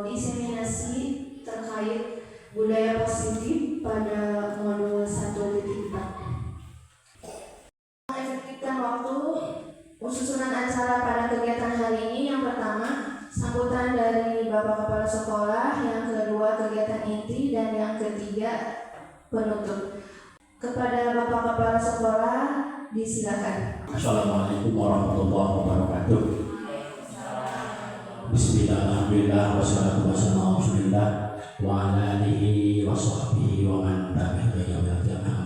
diseminasi terkait budaya positif pada modul 1.4. Efektifkan waktu susunan acara pada kegiatan hari ini. Yang pertama, sambutan dari Bapak Kepala Sekolah, yang kedua kegiatan inti, dan yang ketiga penutup. Kepada Bapak Kepala Sekolah disilakan. Assalamualaikum warahmatullahi wabarakatuh. Bismillahirrahmanirrahim. Wassalatu wassalamu ala Rasulillah wa ala alihi wa sahbihi wa man tabi'ahum ila yaumil qiyamah.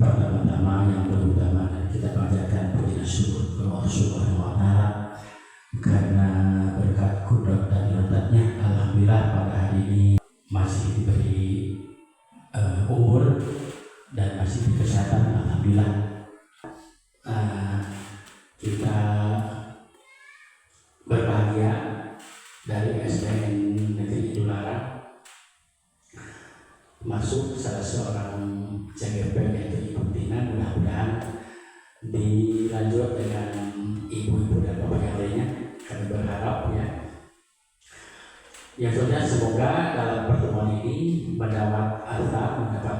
Pertama-tama yang terutama kita panjatkan puji syukur kepada Allah Subhanahu wa taala karena berkat kudrat dan irodatnya, alhamdulillah pada hari ini masih diberi umur dan masih diberi kesehatan, alhamdulillah. Kita berbahagia dari SDN Negeri Idolara masuk salah seorang CGP yaitu Ibu Tina. Mudah-mudahan dilanjut dengan ibu-ibu dan bapak yang lainnya. Kami berharap ya saudara, semoga dalam pertemuan ini mendapat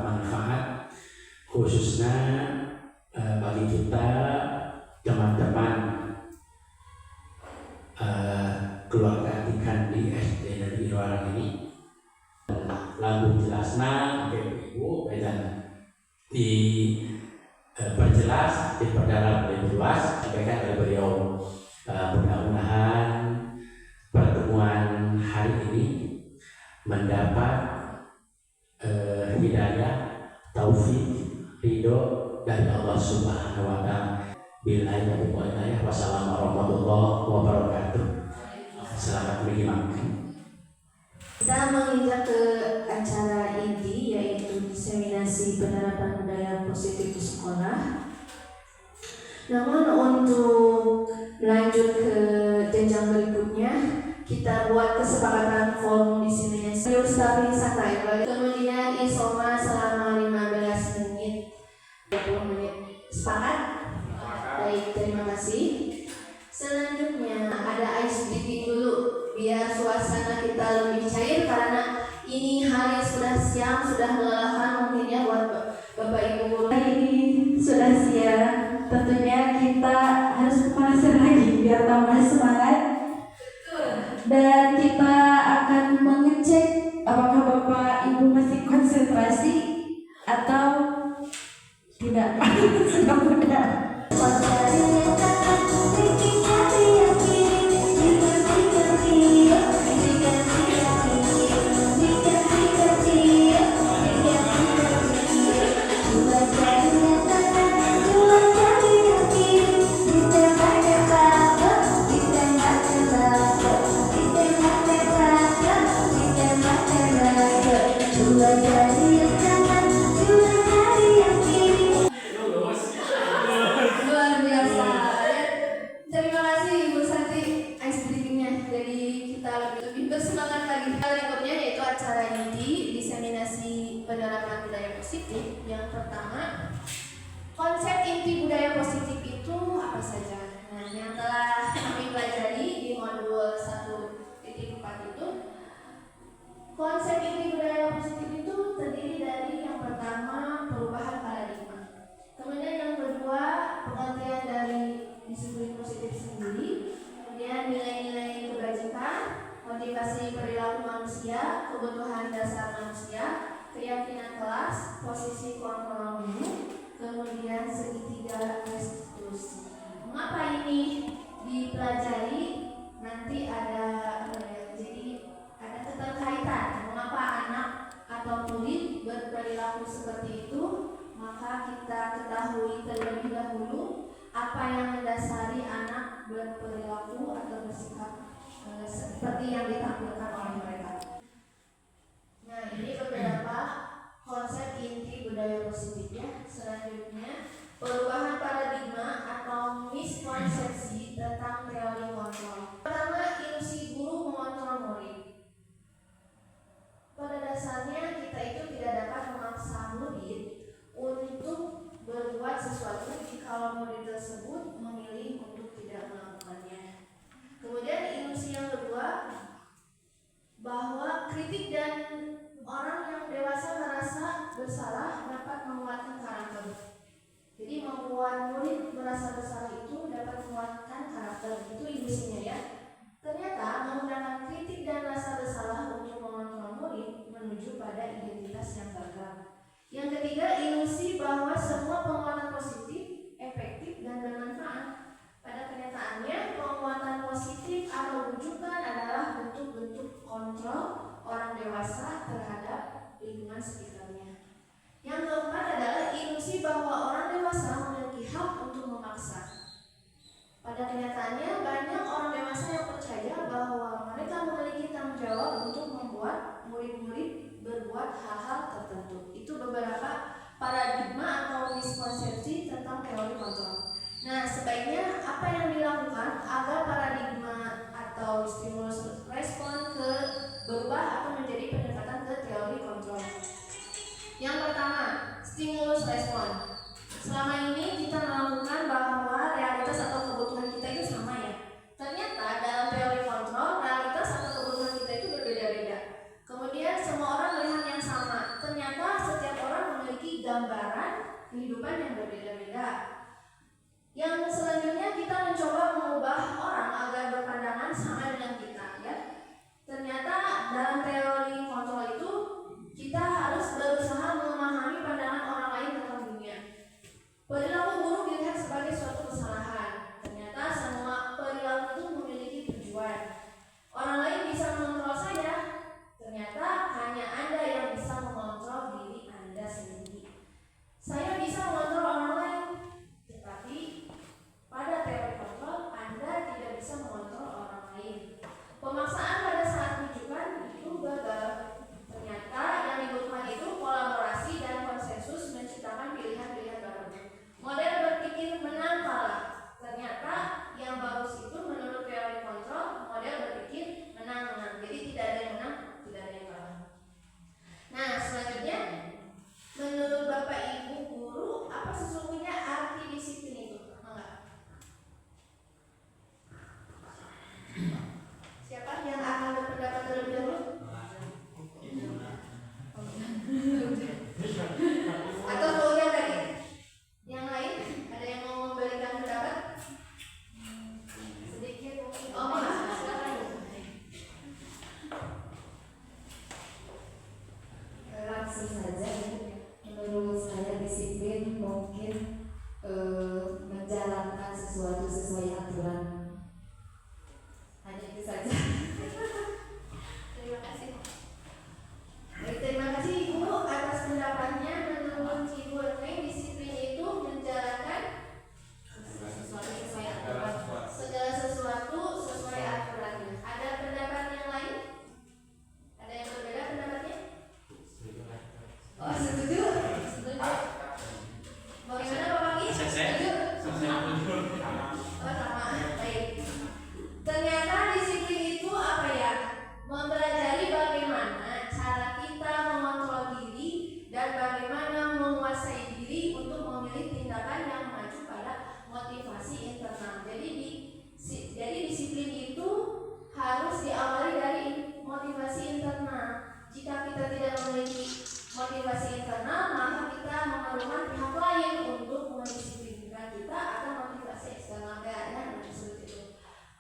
manfaat khususnya bagi kita teman-teman keluarga Tikan di SD Negeri Idolara ini. Lalu jelasnya ibu dan diperjelas, diperdalam lebih luas sampaikan oleh beliau. Mudah-mudahan pertemuan hari ini mendapat hidayah, taufik, ridho dari Allah Subhanahu wa taala. Billahi taufiq wal hidayah. Wassalamualaikum warahmatullahi wabarakatuh. Selamat menyimak. Kita menginjak ke acara inti, yaitu diseminasi penerapan budaya positif di sekolah. Namun untuk lanjut ke jenjang berikutnya, kita buat kesepakatan form diseminasi tapi santai. Kemudian isoma selama 15 menit, 20 menit. Sepakat? Baik, terima kasih. Selanjutnya ada ice breaking dulu, biar suasana kita lebih cair, karena ini hari sudah siang, sudah melelahkan mungkin ya buat Bapak Ibu guru. Ini sudah siang, tentunya kita harus pemanasan lagi biar tambah semangat. Dan kita akan mengecek apakah Bapak Ibu masih konsentrasi atau tidak. Sudah. Penerapan budaya positif. Yang pertama, konsep inti budaya positif itu apa saja? Nah, yang telah kami pelajari di modul 1.4 itu, konsep inti budaya positif itu terdiri dari yang pertama perubahan paradigma, kemudian yang kedua pengertian dari disiplin positif sendiri, kemudian nilai-nilai kebajikan, motivasi perilaku manusia, kebutuhan dasar manusia, keyakinan kelas, posisi kontrol menu, kemudian segitiga restitusi. Mengapa ini dipelajari? Nanti ada jadi ada keterkaitan. Mengapa anak atau murid berperilaku seperti itu? Maka kita ketahui terlebih dahulu apa yang mendasari anak berperilaku atau bersikap seperti yang ditampilkan oleh mereka. Nah, ini beberapa konsep inti budaya positif ya. Selanjutnya, perubahan paradigma atau miskonsepsi tentang teori kontrol. Pertama, ilusi guru mengontrol murid. Pada dasarnya kita itu tidak dapat memaksa murid untuk berbuat sesuatu jika murid tersebut memilih untuk tidak melakukannya. Kemudian ilusi yang kedua, bersalah dapat menguatkan karakter. Jadi membuat murid merasa bersalah itu dapat menguatkan karakter. Itu ilusinya ya. Ternyata menggunakan kritik dan rasa bersalah untuk mengontrol murid menuju pada identitas yang gagal. Yang ketiga, ilusi bahwa semua penguatan positif, efektif, dan bermanfaat. Pada kenyataannya, penguatan positif atau rujukan adalah bentuk-bentuk kontrol orang dewasa terhadap lingkungan sekitarnya. Yang keempat adalah ilusi bahwa orang dewasa memiliki hak untuk memaksa. Pada kenyataannya, banyak orang dewasa yang percaya bahwa mereka memiliki tanggung jawab untuk membuat murid-murid berbuat hal-hal tertentu. Itu beberapa paradigma atau miskonsepsi tentang teori kontrol. Nah, sebaiknya apa yang dilakukan agar paradigma atau stimulus respon berubah atau menjadi pendekatan ke teori kontrol? Yang pertama, stimulus respon. Selama ini kita melakukan bahwa realitas atau kebutuhan kita itu sama ya. Ternyata dalam teori kontrol, realitas atau kebutuhan kita itu berbeda-beda. Kemudian semua orang melihat yang sama. Ternyata setiap orang memiliki gambaran kehidupan yang berbeda-beda. Yang selanjutnya kita mencoba mengubah orang agar berpandangan sama dengan kita ya. Ternyata dalam teori kontrol itu kita harus berusaha memahami pandangan orang lain tentang dunia. Perilaku buruk dilihat sebagai suatu kesalahan. Ternyata semua perilaku itu memiliki tujuan. Orang lain bisa mengontrol saya. Ternyata hanya Anda yang bisa mengontrol diri Anda sendiri. Saya bisa mengontrol orang lain, tetapi pada teori kontrol Anda tidak bisa mengontrol orang lain. Pemaksaan pada saat rujukan itu gagal. Ternyata yang dibutuhkan itu kolaborasi dan konsensus menciptakan pilihan-pilihan baru. Model berpikir menang kalah. Ternyata yang bagus itu menurut teori kontrol model berpikir menang-menang. Jadi tidak ada yang menang, tidak ada yang kalah. Nah, selanjutnya menurut Bapak Ibu guru, apa sesungguhnya arti disiplin itu? Enggak. Siapa yang akan berpendapat terlebih dahulu? Atau boleh tadi? Yang lain? Ada yang mau memberikan pendapat? Sedikit mungkin. Oh, maaf, silakan. Langsung saja ya. Menurut saya disiplin mungkin menjalankan sesuatu sesuai aturan. Hanya itu saja. Terima kasih. Baik, terima kasih Ibu atas pendapatnya. Menurut Ibu Erneng, disiplin itu menjalankan segala sesuatu sesuai aturannya. Ada pendapat yang lain? Ada yang berbeda pendapatnya? Oh, setuju? Setuju. Bagaimana Bapak Ki? Setuju? Oh, sama. Baik. Ternyata disiplin itu apa ya? Mempelajari bagaimana cara kita mengontrol diri dan bagaimana menguasai diri untuk memilih tindakan yang mengacu pada motivasi internal. Jadi disiplin itu harus diawali dari motivasi internal. Jika kita tidak memiliki motivasi internal, maka kita memerlukan pihak lain untuk mendisiplinkan kita atau motivasi eksternal yang seperti itu.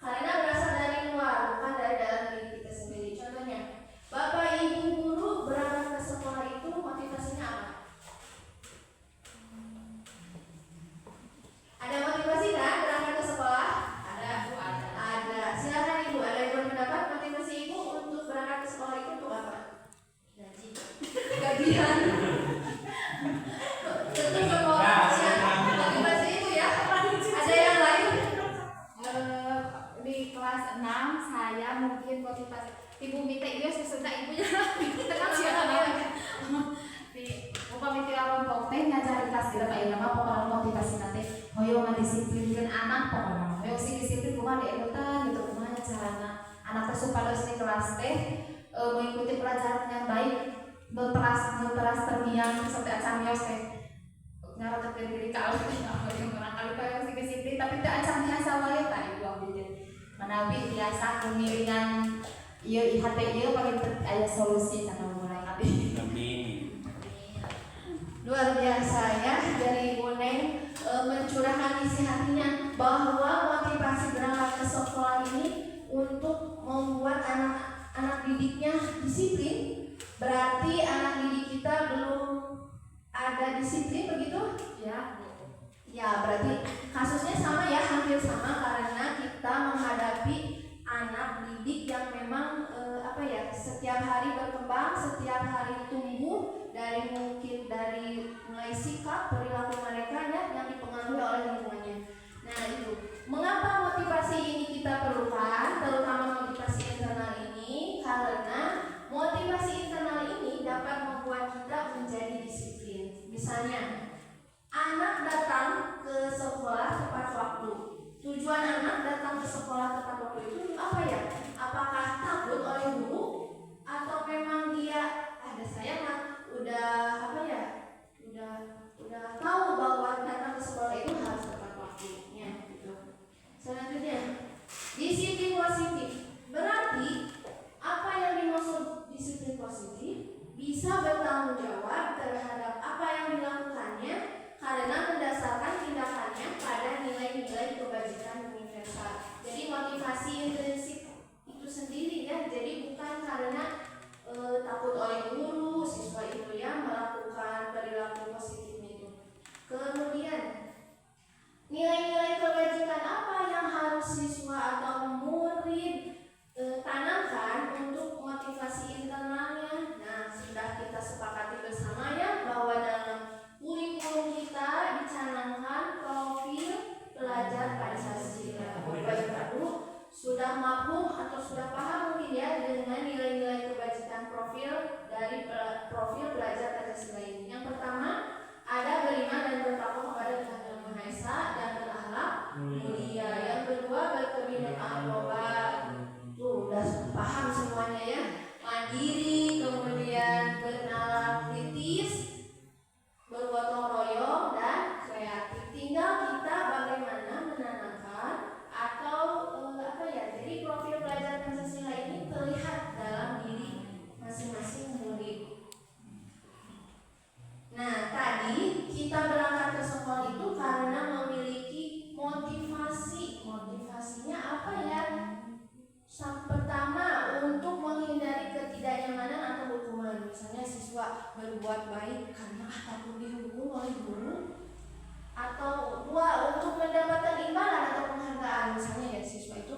Karena berasal dari luar, bukan dari dalam diri kita sendiri. Contohnya, Bapak Ibu guru berangkat ke sekolah itu motivasinya apa? Ada motivasi kan berangkat ke sekolah? Ada, Bu. Ada. Silakan Ibu, ada yang berpendapat motivasi Ibu untuk berangkat ke sekolah itu untuk apa? Gajian. Tentu sekolah motivasi Ibu ya. Ada yang lain? Di kelas 6 saya mungkin motivasi ibu minta dia sesudah ibunya tenang siapa di upami tiap orang teh ngajar kelas di Pak Ilma pokoknya motivasi nanti hoyo ngadisiplinkan anak pokoknya hoyo si disiplin kumaha diedutan gitu kumaha carana anak teh supaya di kelas teh mengikuti pelajaran yang baik non-teras terdiam sampai acamios teh ngaratekeun diri ka Allah yang barangkali kayak si disiplin tapi teu acam biasa wae tah ibu abdi manawi biasa kemiringan ieu IHT ieu paling aya solusi kana mulai abdi. Amin. Luar biasa ya dari Bu Neng mencurahkan isi hatinya bahwa motivasi berangkat ke sekolah ini untuk membuat anak didiknya disiplin. Berarti anak didik kita belum ada disiplin begitu? Ya. Ya, berarti kasusnya sama ya, hampir sama karena kita menghadapi anak didik yang memang setiap hari berkembang, setiap hari tumbuh dari mulai sikap perilaku mereka ya yang dipengaruhi oleh lingkungannya. Nah itu mengapa motivasi ini kita perlukan, terutama motivasi internal ini, karena motivasi internal ini dapat membuat kita menjadi disiplin. Misalnya anak datang ke sekolah tepat waktu. Tujuan anak datang ke sekolah tepat waktu itu apa ya? Apakah takut oleh guru atau memang dia saya mah udah tahu bahwa datang ke sekolah itu harus tepat waktunya gitu. Selanjutnya disiplin positif. Berarti apa yang dimaksud disiplin positif? Bisa bertanggung jawab terhadap apa yang dilakukannya karena mendasarkan tindakannya pada nilai-nilai kebajikan universal. Jadi motivasi intrinsik itu sendiri ya. Jadi bukan karena takut oleh guru siswa itu ya melakukan perilaku positifnya itu. Kemudian nilai-nilai kebajikan apa yang harus siswa atau murid tanamkan untuk motivasi internalnya? Nah, sudah kita sepakati bersama ya bahwa dalam kurikulum kita dicanangkan profil pelajar Pancasila. Bapak Ibu sudah mampu atau sudah paham mungkin ya dengan nilai-nilai kebajikan profil dari profil pelajar Pancasila ini. Yang pertama ada beriman dan bertakwa kepada Tuhan Yang Maha Esa dan berakhlak mulia. Yang kedua berkebinekaan global. Tuh udah paham semuanya ya. Mandiri, kemudian bernalar kritis, bergotong royong dan kreatif. Tinggal kita bagaimana menanamkan atau jadi profil pelajar Pancasila ini terlihat dalam diri masing-masing murid. Nah, tadi kita berangkat ke sekolah itu karena memiliki motivasi. Motivasinya apa ya? Pertama, untuk menghindari ketidaknyamanan atau hukuman. Misalnya siswa berbuat baik karena takut dihukum oleh guru, atau dua, untuk mendapatkan imbalan atau penghargaan. Misalnya ya siswa itu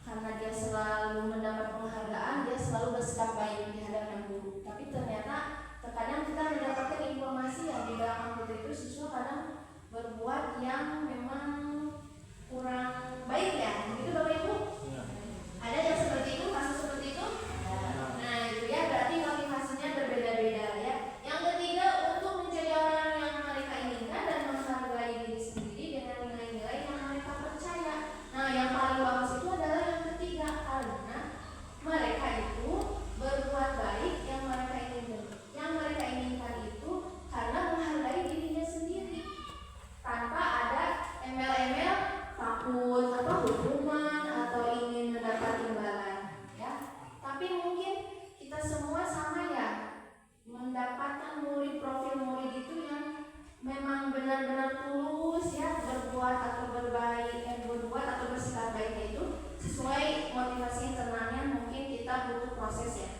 karena dia selalu mendapat penghargaan, dia selalu bersikap baik di hadapan guru. Tapi ternyata terkadang kita mendapatkan informasi yang di belakang kita itu siswa kadang berbuat yang memang kurang baik ya. Begitu Bapak Ibu? Ada yang seperti itu, kasus seperti itu? Nah itu ya, berarti motivasinya berbeda-beda ya. Yang ketiga, untuk menjadi orang yang mereka inginkan dan menghargai diri sendiri dengan nilai-nilai yang mereka percaya. Nah yang paling bagus itu adalah yang ketiga, karena mereka itu berbuat baik yang mereka inginkan. Yang mereka inginkan itu karena menghargai dirinya sendiri, tanpa ada embel-embel takut hukuman atau ingin mendapat imbalan ya. Tapi mungkin kita semua sama ya, mendapatkan profil murid itu yang memang benar-benar tulus ya, berbuat atau bersikap baiknya itu sesuai motivasi internalnya. Mungkin kita butuh proses ya.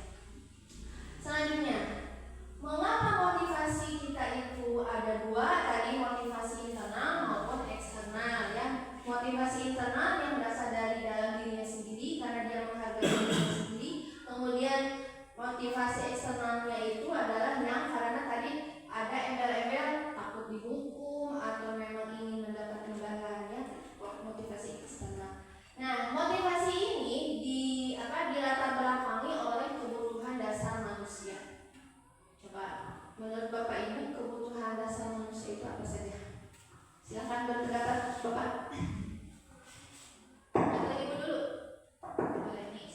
Selanjutnya, mengapa motivasi kita itu ada dua? Tadi motivasi internal maupun eksternal ya. Motivasi internal yang berasal dari dalam dirinya sendiri karena dia menghargai dirinya sendiri. Kemudian motivasi eksternalnya itu adalah yang karena tadi ada embel-embel takut dihukum atau memang ingin mendapat imbalan ya. Motivasi eksternal. Nah, motivasi ini dilatar belakangi oleh kebutuhan dasar manusia. Coba menurut Bapak Ibu kebutuhan dasar manusia itu apa saja? Silakan berpendapat Bapak. Bapak Ibu dulu. Boleh nih.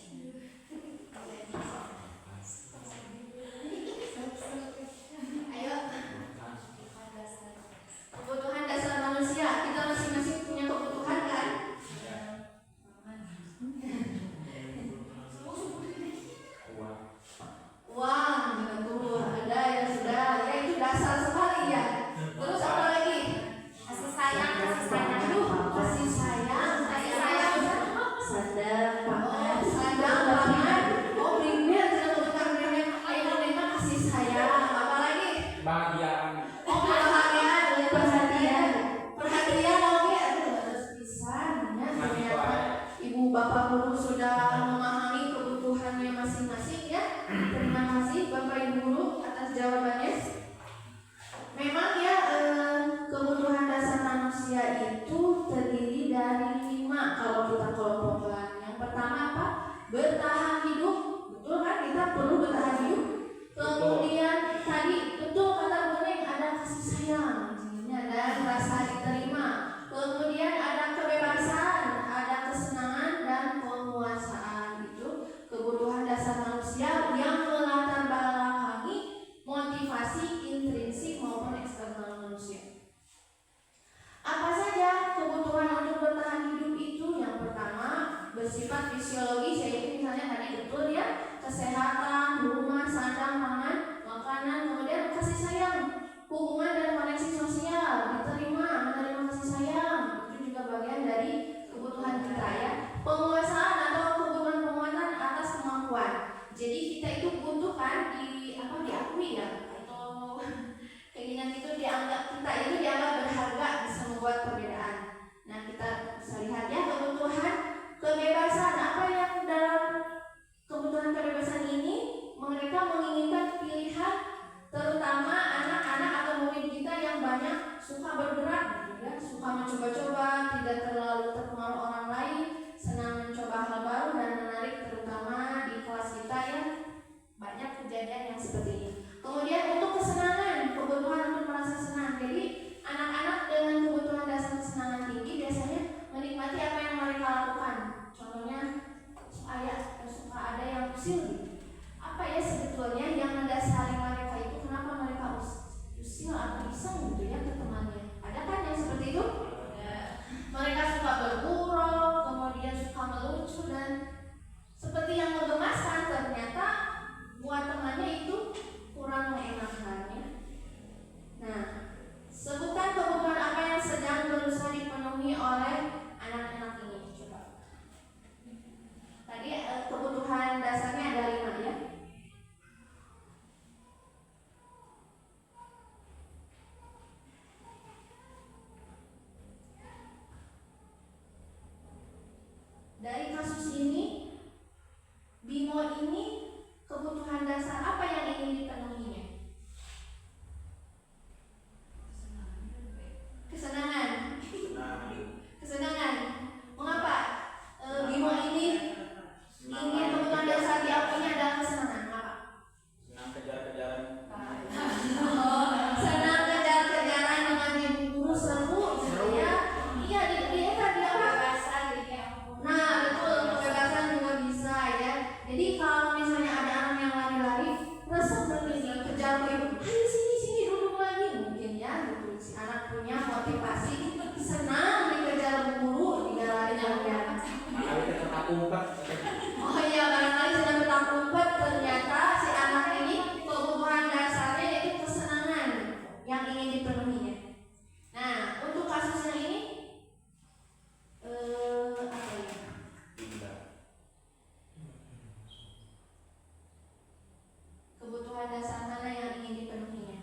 kemampuan. Jadi kita itu butuh kan diakui ya, atau keinginan itu kita itu dianggap berharga, bisa membuat perbedaan. Nah, kita bisa lihat ya kebutuhan kebebasan. Apa yang dalam kebutuhan kebebasan ini mereka menginginkan pilihan, terutama anak-anak atau murid kita yang banyak suka bergerak gitu ya, suka mencoba-coba, tidak terlalu terpengaruh orang lain, senang mencoba hal baru dan menarik, terutama di kelas kita ya banyak kejadian yang seperti ini. Kemudian untuk kesenangan, kebutuhan untuk merasa senang. Jadi anak-anak dengan kebutuhan dasar kesenangan tinggi biasanya menikmati apa yang mereka lakukan. Contohnya suka ada yang usil. Apa ya sebetulnya yang mendasari mereka itu, kenapa mereka usil atau iseng gitu ya ke temannya? Ada kan yang seperti itu? Mereka suka bergurau, kemudian suka melucu dan seperti yang menggemaskan, ternyata buat temannya itu kurang mengenakan ya. Nah, sebutkan kebutuhan apa yang sedang berusaha dipenuhi oleh anak-anak ini. Coba. Tadi kebutuhan dasarnya ada 5 ya. Dari kasus ini, Bimo ini kebutuhan dasar apa yang ingin dipenuhinya? Kesenangan. Mengapa Bimo ini ingin kebutuhan dasar diakuinya adalah kesenangan? Mengapa? Senang kejar-kejaran. Senang kejar-kejaran dengan ibu guru, seru ya. Iya, dia apa? Nah, betul, kebebasan juga bisa ya. Jadi kalau misalnya ada anak yang lari-lari, resep berpikir kejar ke ibu, ayo sini duduk lagi, mungkin ya gitu. Si anak punya motivasi, senang dikejar guru, dia lari-lari. Makanya kita terkumpet. Oh iya, barangkali sedang bertak umpet, ternyata si anak ini kebutuhan dasarnya yaitu kesenangan yang ingin dipenuhinya. Nah, untuk kasus yang ini apa ya? Kebutuhan dasar mana yang ingin dipenuhinya?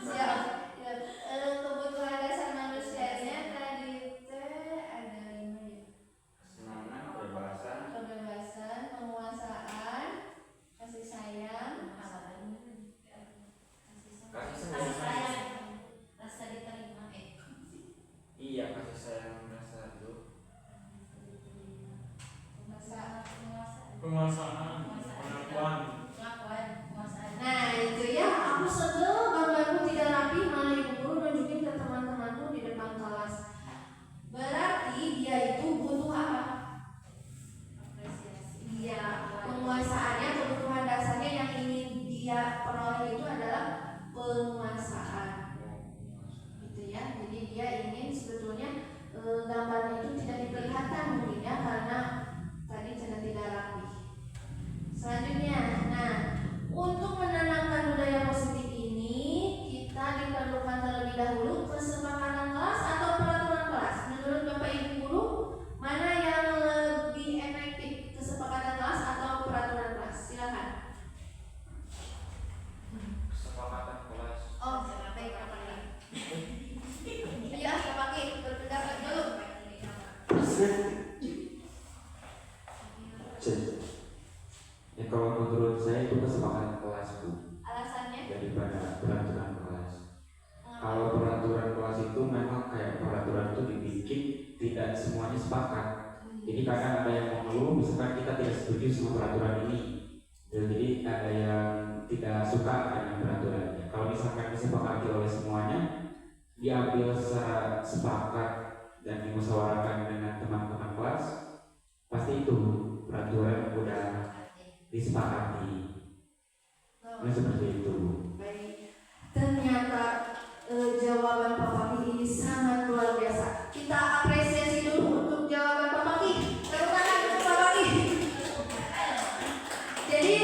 Siap. Ya, kebutuhan dasar manusianya tadi ada 5 ya. Kesenangan, kebebasan. Kebebasan, penguasaan, kasih sayang, Kasih sayang. Rasa diterima. Iya, kasih sayang rasa itu. Penguasaan, pengakuan. Nah itu ya, aku sebel gambarku tidak rapi, malah ibu guru nunjukin ke teman-temanku di depan kelas. Berarti dia itu butuh apa? Iya, penguasaannya, kebutuhan dasarnya yang ingin dia peroleh itu adalah penguasaan, gitu ya. Jadi dia ingin sebetulnya gambarnya itu tidak diperlihatkan mungkin ya, karena tadi tidak rapi. Selanjutnya, nah untuk menanamkan budaya positif ini kita diperlukan terlebih dahulu kesepakatan kelas atau peraturan kelas. Menurut Bapak Ibu guru, mana yang lebih efektif, kesepakatan kelas atau peraturan kelas? Silakan. Kesepakatan kelas. Oh, baik Bapak. Iya, Bapak berpendapat dulu. Ya kalau menurut saya itu kesepakatan kelas Bu, Alasannya? daripada peraturan kelas. Kalau peraturan kelas itu memang kayak peraturan itu dibikin tidak semuanya sepakat. Jadi kadang ada yang mengeluh, misalkan kita tidak setuju sama peraturan ini, dan jadi ada yang tidak suka dengan peraturannya. Kalau misalkan disepakati oleh semuanya, diambil secara sepakat dan dimusyawarahkan dengan teman-teman kelas, pasti itu peraturan udah disepakati. Nah seperti itu. Baik. Ternyata jawaban Pak Fakih ini sangat luar biasa. Kita apresiasi dulu untuk jawaban Pak Fakih. Tepuk tangan untuk Pak Fakih. Jadi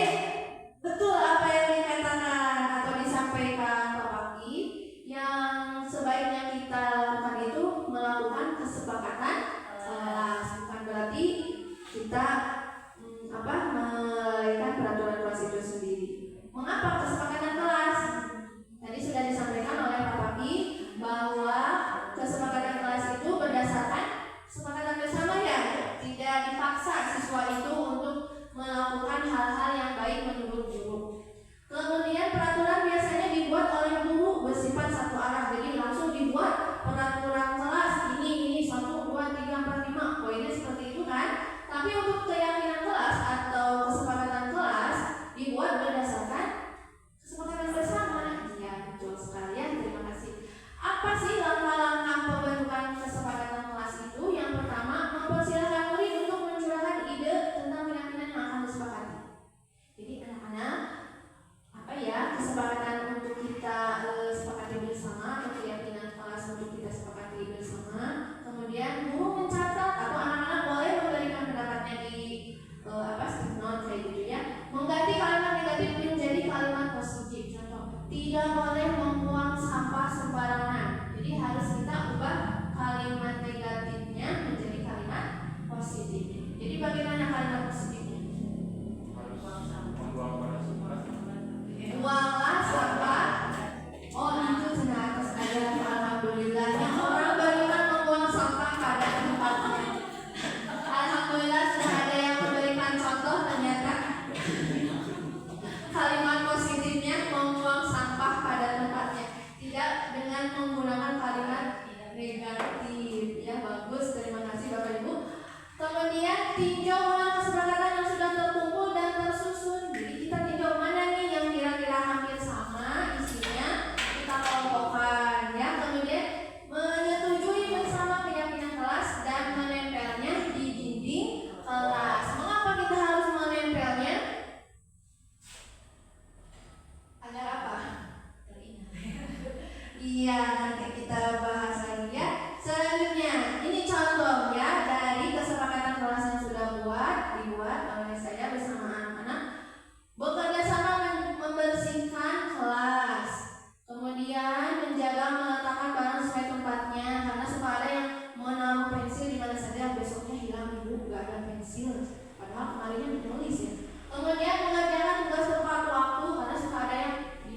betul apa yang dikatakan atau disampaikan Pak Fakih dengan menggunakan kalimat negatif. Ya, bagus. Terima kasih Bapak Ibu. Kemudian tinjau ulang kesepakatan yang sudah terkumpul dan tersusun. Jadi kita tinjau mana nih yang kira-kira hampir sama isinya, kita kelompokkan ya. Kemudian menyetujui bersama keyakinan kelas dan menempelnya di dinding kelas. Mengapa kita harus menempelnya? Agar apa? Iya, nanti kita bahas lagi ya. Selanjutnya, ini contoh ya dari kesepakatan kelas yang sudah dibuat oleh saya bersama anak-anak. Bekerja sama membersihkan kelas, kemudian menjaga meletakkan barang sesuai tempatnya, karena suka ada yang menaruh pensil di mana saja, besoknya hilang, ibu nggak ada pensil, padahal kemarinnya menulis ya. Kemudian mengerjakan tugas tepat waktu, karena suka ada yang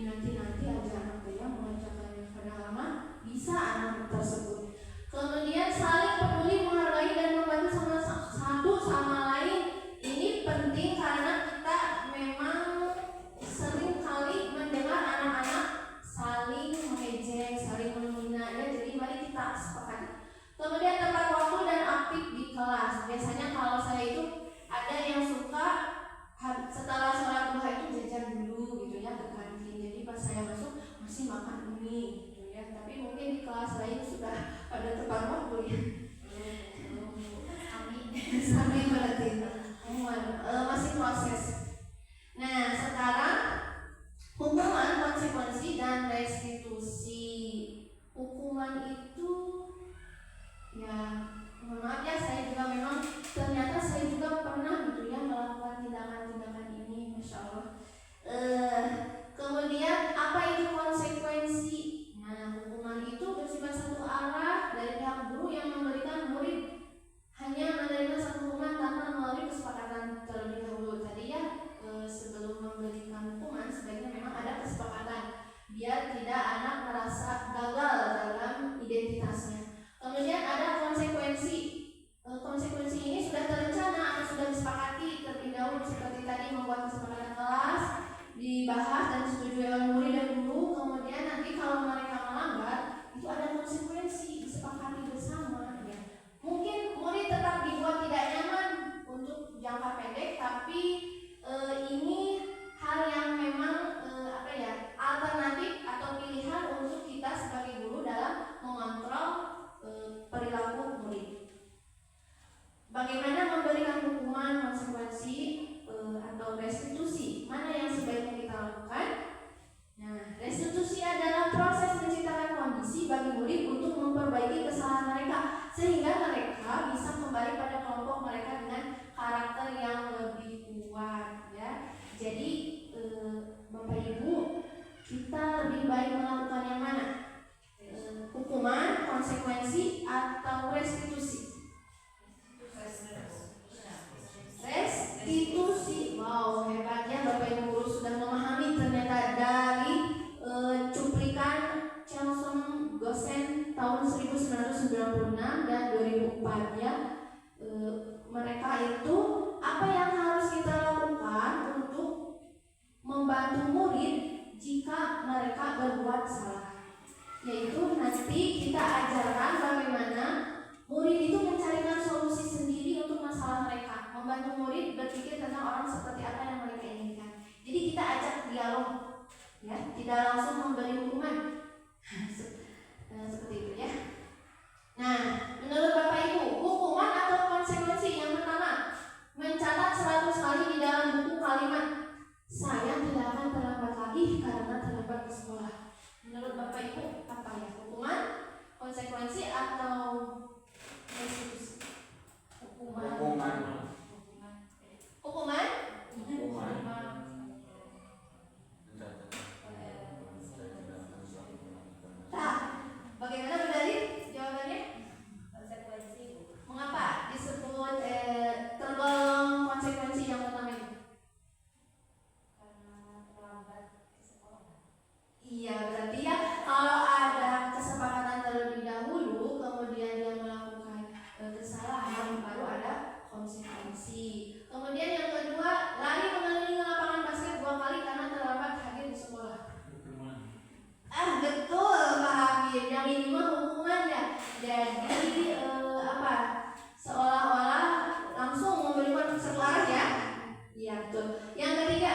nanti aja anak saya mengerjakannya, padahal mah bisa anak tersebut. Kemudian saling peduli, menghargai dan membantu satu sama lain. Ini penting karena kita memang sering kali mendengar anak-anak saling mengejek, saling menghina ya. Jadi mari kita sepakati. Kemudian tepat waktu dan aktif di kelas. Biasanya kalau saya itu ada yang suka setelah sholat duha itu jajan dulu gitu ya ke kantin. Jadi pas saya masuk masih makan ini gitu ya. Tapi mungkin di kelas lain sudah pada tepat waktu ya. Amin berarti masih proses. Nah sekarang hukuman, konsekuensi dan restitusi. Hukuman itu ya mohon maaf ya, saya juga memang ternyata saya juga pernah gitu ya melakukan tindakan-tindakan ini, masya Allah. Kemudian apa itu konsekuensi? Nah, hukuman itu bersifat satu arah dari pihak guru yang memberikan murid hanya menerima satu hukuman tanpa melalui kesepakatan terlebih dahulu. Tadi ya sebelum memberikan hukuman sebaiknya memang ada kesepakatan biar tidak anak merasa gagal dalam identitasnya. Kemudian ada konsekuensi. Konsekuensi ini sudah terencana atau sudah disepakati terlebih dahulu, seperti tadi membuat kesepakatan kelas, dibahas dan disetujui oleh murid dan guru. Kemudian nanti kalau mereka melanggar itu ada konsekuensi disepakati bersama ya. Mungkin murid tetap dibuat tidak nyaman untuk jangka pendek, tapi ini hal yang memang alternatif atau pilihan untuk kita sebagai guru dalam mengontrol perilaku murid. Bagaimana memberikan hukuman, konsekuensi atau restitusi? Mana yang sebaiknya kita lakukan? Nah, restitusi adalah proses menciptakan kondisi bagi murid untuk memperbaiki kesalahan mereka sehingga mereka bisa kembali pada kelompok mereka dengan karakter yang lebih kuat ya. Jadi Bapak Ibu, kita lebih baik melakukan yang mana? Hukuman, konsekuensi atau restitusi? Restitusi. Wow, hebatnya Bapak Ibu guru sudah memahami ternyata dari cuplikan Chelson Gosen tahun 1996 dan 2004 ya. Mereka itu apa yang harus kita lakukan untuk membantu murid jika mereka berbuat salah, yaitu nanti kita ajarkan bagaimana murid itu mencarikan solusi sendiri untuk masalah mereka, membantu murid berpikir tentang orang seperti apa yang mereka inginkan. Jadi kita ajak dialog ya, tidak langsung memberi hukuman. Seperti itu ya. Nah, menurut Bapak Ibu, hukuman atau konsekuensi yang pertama, mencatat 100 kali di dalam buku kalimat saya tidak akan terlambat lagi karena terlambat ke sekolah. Menurut Bapak Ibu apa ya? Hukuman, konsekuensi atau restitusi? Hukuman. minimal hukuman ya. Jadi apa? Seolah-olah langsung memberikan satu arah ya. Iya betul. Yang ketiga,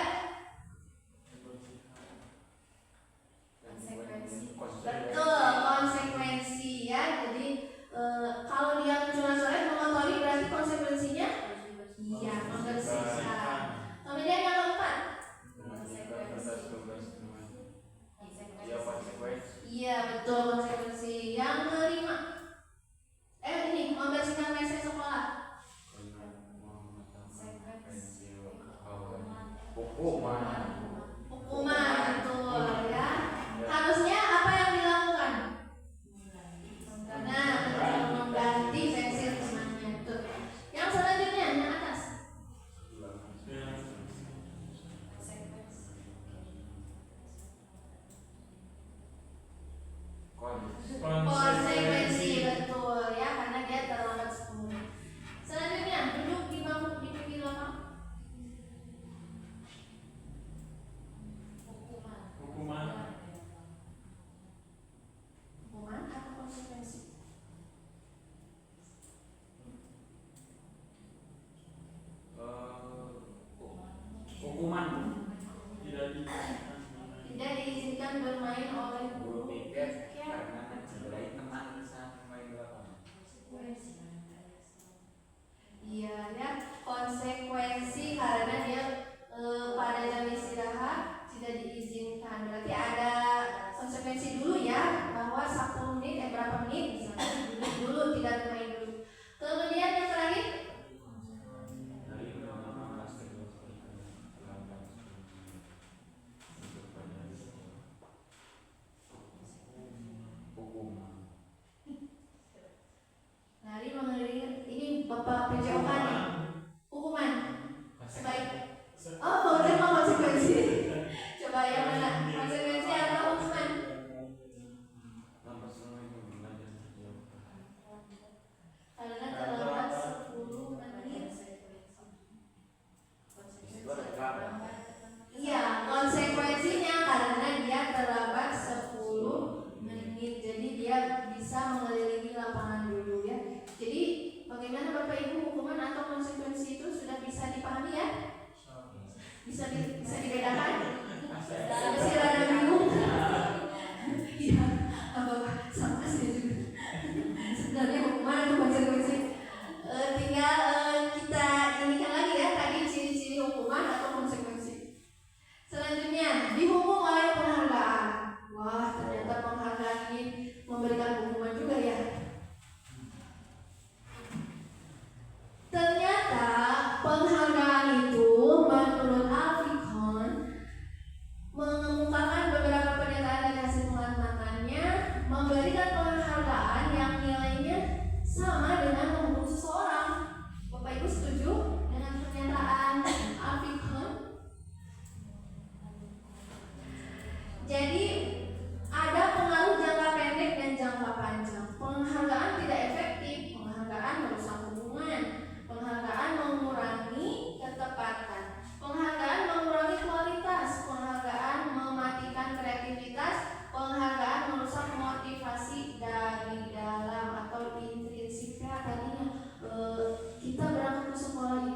betul konsekuensi ya. Jadi kalau dia mencuri-curi mengotori berarti konsekuensinya iya membersihkan. Kemudian yang keempat, iya betul konsekuensi. Yang kelima, ini membersihkan WC sekolah. Hukuman betul ya. Harusnya apa yang dilakukan? Nah, mengganti pensil temannya betul. Yang selanjutnya yang atas. Konsekuensi betul ya, karena dia terlambat 10 menit. Selanjutnya duduk di bangku di pinggir lapangan. Hukuman. Hukuman atau konsekuensi? Hukuman tidak Tidak diizinkan bermain oleh guru. Iya ya, konsekuensi karena dia pada jam istirahat tidak diizinkan. Berarti ada konsekuensi dulu ya, bahwa 10 menit berapa menit misalnya duduk dulu, tidak bermain dulu. Kemudian yang terakhir, lari mengelilingi. Ini Bapak PJOK nih. Hukuman. Sebaik. Oh, udah mau konsekuensi. Coba yang mana? Konsekuensi atau hukuman? Karena terlambat 10 menit. Iya, konsekuensinya karena dia terlambat 10 menit. Jadi dia bisa mengelilingi lapangan dulu ya. Jadi bagaimana Bapak Ibu, hukuman atau konsekuensi itu sudah bisa dipahami ya? Bisa dibedakan? Masih rada bingung? Iya, apa sama sih juga. Sebenarnya hukuman atau konsekuensi? Tinggal kita inikan lagi ya tadi ciri-ciri hukuman atau konsekuensi. Selanjutnya dihukum oleh penghargaan. Wah, ternyata penghargaan ini memberikan hukuman juga ya. Ternyata penghargaan itu menurut Alfikon mengemukakan beberapa pernyataan dari hasil pengamatan memberikan penghargaan yang nilainya sama dengan menghukum seseorang. Bapak Ibu setuju dengan pernyataan Alfikon? Jadi ada pengaruh jangka pendek dan jangka panjang. Penghargaan tidak efektif, penghargaan merusak hubungan, penghargaan mengurangi ketepatan, penghargaan mengurangi kualitas, penghargaan mematikan kreativitas, penghargaan merusak motivasi dari dalam atau intrinsiknya. Tadinya kita berangkat ke sekolah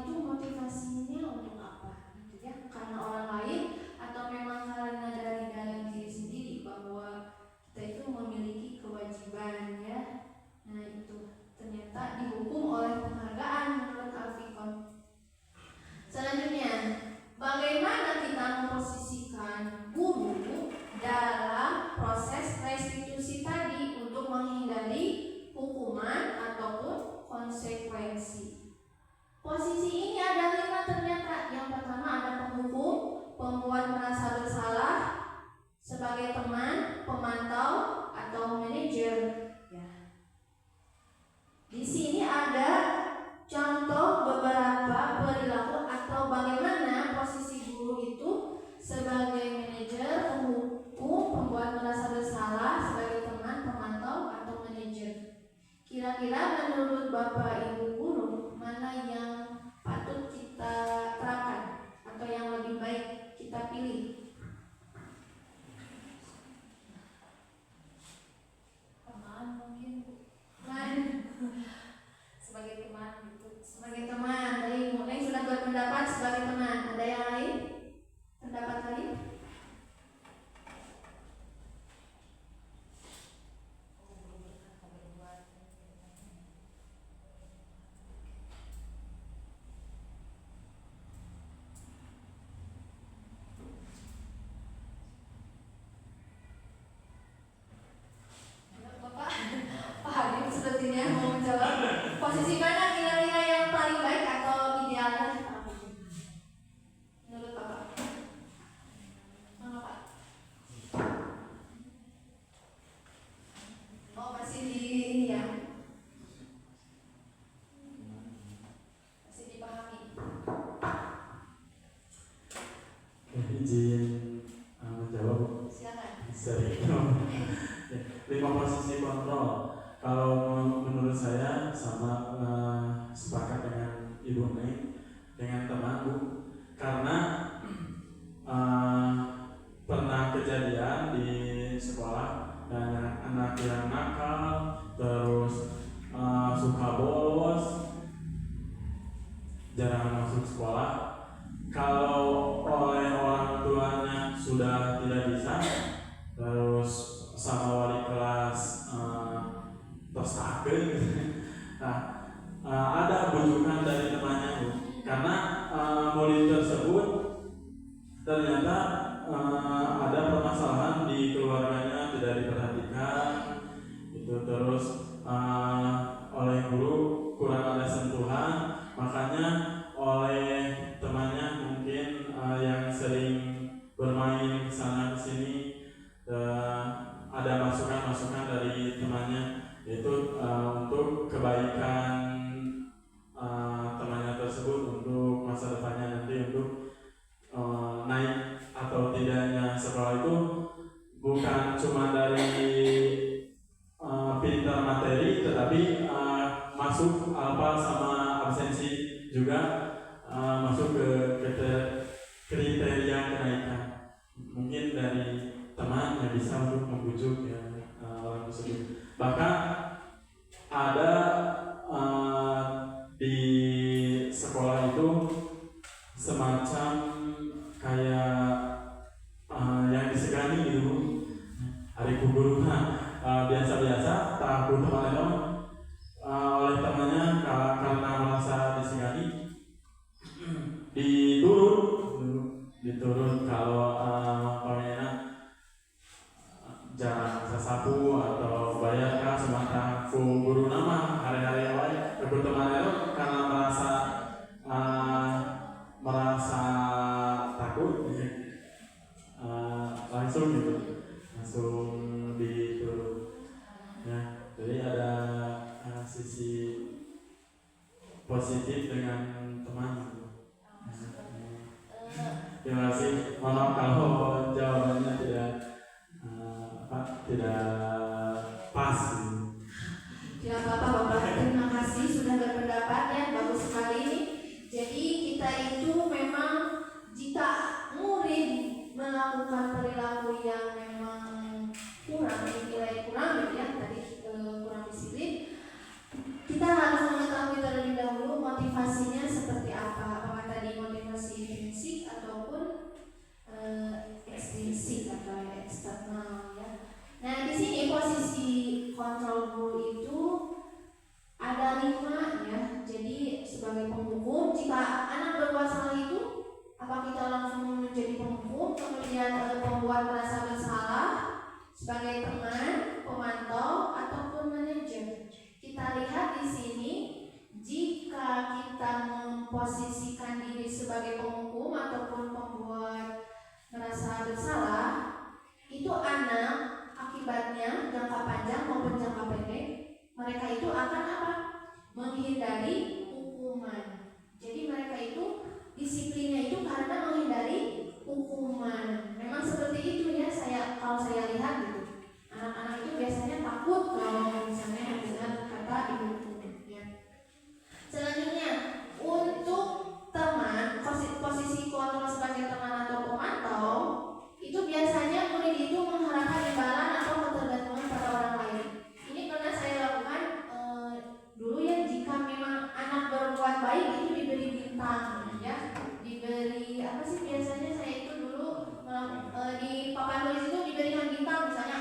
posisi kontrol. Kalau menurut saya sama sepakat dengan Ibu Neng, dengan teman Bu, karena pernah kejadian di sekolah anak yang nakal, terus suka bolos, jarang masuk sekolah. Kalau oleh orang tuanya sudah tidak bisa, terus sama wali kelas tos akeun gitu. Nah, ada bujukan dari temannya Bu, karena murid tersebut ternyata ada permasalahan di keluarganya, tidak diperhatikan itu, terus oleh guru kurang ada sentuhan, makanya oleh temannya mungkin yang sering bermain kesana kesini, ada masukan-masukan dari temannya, yaitu untuk kebaikan temannya tersebut, untuk masa depannya nanti, untuk naik atau tidaknya sekolah itu bukan cuma dari pintar materi, tetapi masuk alfa sama absensi juga masuk ke kriteria kenaikan. Mungkin dari teman yang bisa untuk membujuk ya orang tersebut. Bahkan ada di sekolah itu semacam kayak yang disegani gitu, hari guru. Biasa-biasa takut teman-teman oleh temannya karena merasa disegani diturun kalau pamena jarang sasapu atau bayar kah semata ku guru nama hari-hari awal ikut teman-teman karena merasa takut langsung diturun ya. Jadi ada sisi positif dengan teman. Terima kasih. Mohon kalau jawabannya tidak pas. Ya Bapak, terima kasih sudah berpendapat ya, bagus sekali ini. Jadi kita itu memang jika murid melakukan perilaku yang memang dinilai kurang gitu ya, tadi kurang disiplin, kita harus mengetahui terlebih dahulu motivasinya seperti apa, apakah tadi motivasi intrinsik ataupun ekstrinsik atau eksternal ya. Nah di sini posisi kontrol guru itu ada 5 ya. Jadi sebagai penghukum, jika anak berbuat salah itu, apa kita langsung menjadi penghukum, kemudian pembuat merasa bersalah sebagai teman, pemantau ataupun manajer. Kita lihat di sini, jika kita memposisikan diri sebagai penghukum ataupun pembuat merasa bersalah, itu anak akibatnya jangka panjang maupun jangka pendek, mereka itu akan apa? Menghindari hukuman. Jadi mereka itu disiplinnya itu karena menghindari hukuman. Memang seperti itu ya, kalau saya lihat gitu. Anak-anak itu biasanya takut kalau misalnya mendengar kata dihukum ya. Selanjutnya, untuk teman, posisi kontrol sebagai teman atau pemantau, itu biasanya murid itu mengharapkan imbalan atau ketergantungan pada orang lain. Ini pernah saya lakukan dulu ya, jika memang anak berbuat baik itu diberi bintang ya, diberi apa sih biasanya saya itu dulu di papan tulis itu diberikan bintang, misalnya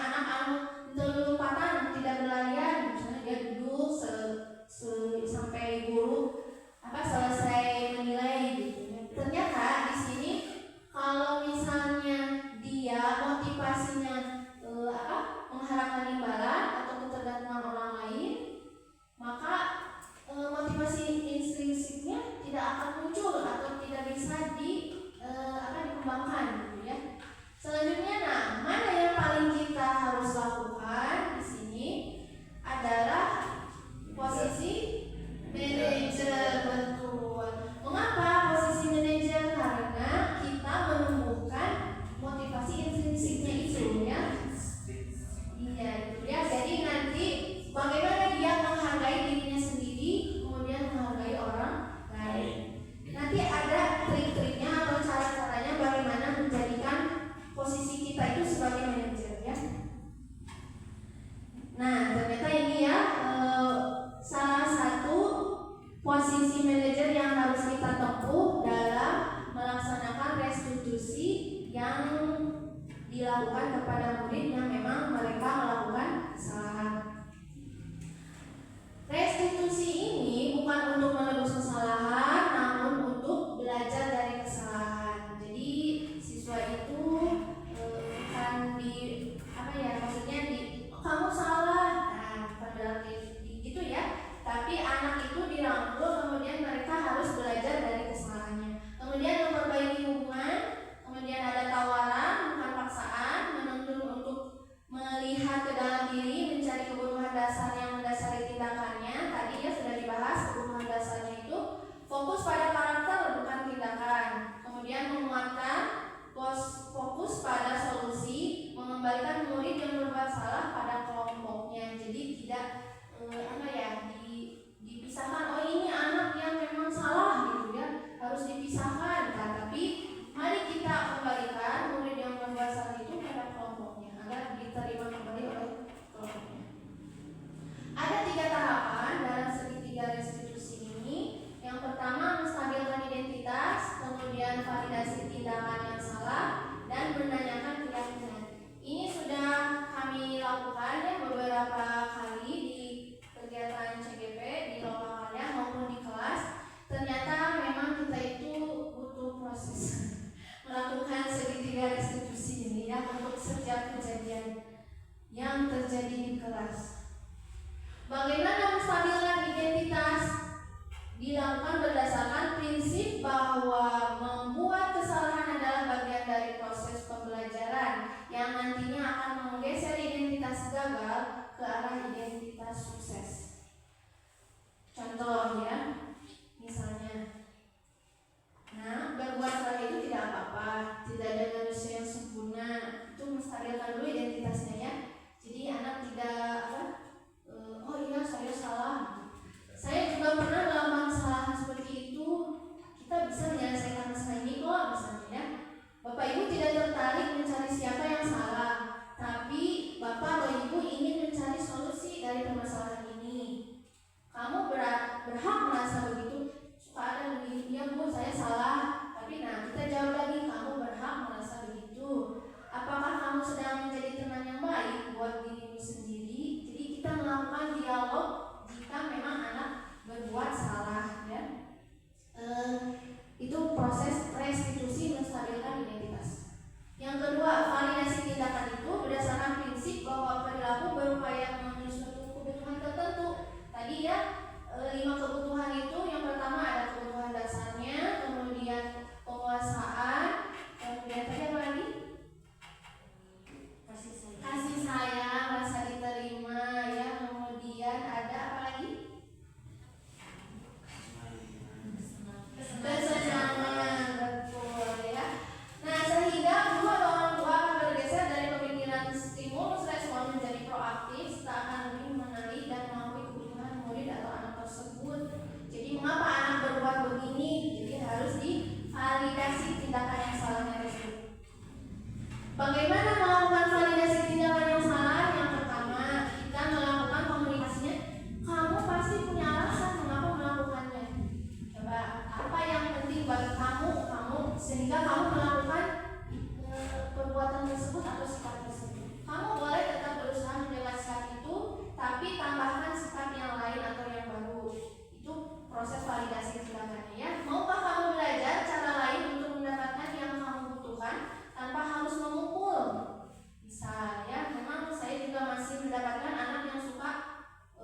Nah, ternyata ini ya salah satu posisi manajer yang harus kita tempuh dalam melaksanakan restitusi yang dilakukan kepada murid yang memang mereka melakukan kesalahan. Restitusi ini bukan untuk menebus kesalahan, namun untuk belajar dari kesalahan. Jadi siswa itu bukan maksudnya kamu salah, padahal gitu ya. Tapi anak itu dirangkul, kemudian mereka harus belajar dari kesalahannya. Kemudian memperbaiki hubungan, kemudian ada tawaran, bukan paksaan, menuntun untuk melihat ke dalam diri, mencari kebutuhan dasar yang mendasari tindakannya. Tadi ya sudah dibahas kebutuhan dasarnya itu fokus pada karakter bukan tindakan. Kemudian menguatkan fokus pada solusi, mengembalikan murid yang berbuat salah pada kelompoknya. Jadi tidak dipisahkan. Oh ini anak yang memang salah gitu ya, harus dipisahkan. Nah, tapi mari kita kembalikan murid yang berbuat salah itu pada kelompoknya agar diterima kembali oleh kelompoknya. Ada 3 tahapan dalam segitiga restitusi ini. Yang pertama menstabilkan identitas, kemudian validasi tindakan yang salah, dan menanyakan keyakinan. Ini sudah kami lakukan ya beberapa kali di kegiatan CGP di lokalnya maupun di kelas. Ternyata memang kita itu butuh proses melakukan segitiga restitusi ini ya untuk setiap kejadian yang terjadi di kelas. Bagaimana menstabilkan identitas? Dilakukan berdasarkan prinsip bahwa membuat kesalahan adalah bagian dari proses pembelajaran yang nantinya akan menggeser identitas gagal ke arah identitas sukses. Contoh ya, misalnya, berbuat salah itu tidak apa-apa, tidak ada manusia yang sempurna, itu menstabilkan dulu identitasnya ya. Jadi anak tidak oh iya saya salah. Saya juga pernah melakukan kesalahan seperti itu. Kita bisa menyelesaikan masalah ini kok, misalnya ya. Bapak Ibu tidak tertarik mencari siapa yang salah, tapi Bapak atau Ibu ingin mencari solusi dari permasalahan ini. Kamu berhak merasa begitu. Suka ada yang begini, ya Bu saya salah. Tapi kita jawab lagi, kamu berhak merasa begitu. Apakah kamu sedang menjadi teman yang baik buat dirimu sendiri? Jadi kita melakukan dialog jika memang anak berbuat salah ya. Itu proses restitusi menstabilkan identitas. Yang kedua, validasi tindakan itu berdasarkan prinsip bahwa perilaku berupaya memenuhi suatu kebutuhan tertentu. Tadi ya 5 kebutuhan itu, yang pertama ada kebutuhan dasarnya, kemudian penguasaan, kemudian tadi apa lagi? Kasih sayang, rasa diterima ya, kemudian ada apa lagi? Kesenangan, betul ya. Nah, sehingga guru atau orang tua akan bergeser dari pemikiran stimulus respon menjadi proaktif, serta akan lebih mengenali dan mengakui kebutuhan murid atau anak tersebut. Jadi mengapa anak berbuat begini? Jadi harus divalidasi tindakan yang salahnya tersebut. Bagaimana melakukan validasi tindakan yang salah? Yang pertama, kita melakukan komunikasinya. Kamu pasti punya alasan mengapa melakukannya. Coba, apa yang penting bagi kamu sehingga kamu melakukan perbuatan tersebut atau sifat tersebut. Kamu boleh tetap berusaha menjaga sifat itu, tapi tambahkan sifat yang lain atau yang baru. Itu proses validasi tindakannya ya. Maukah kamu belajar cara lain untuk mendapatkan yang kamu butuhkan tanpa harus memukul? Bisa ya. Memang saya juga masih mendapatkan anak yang suka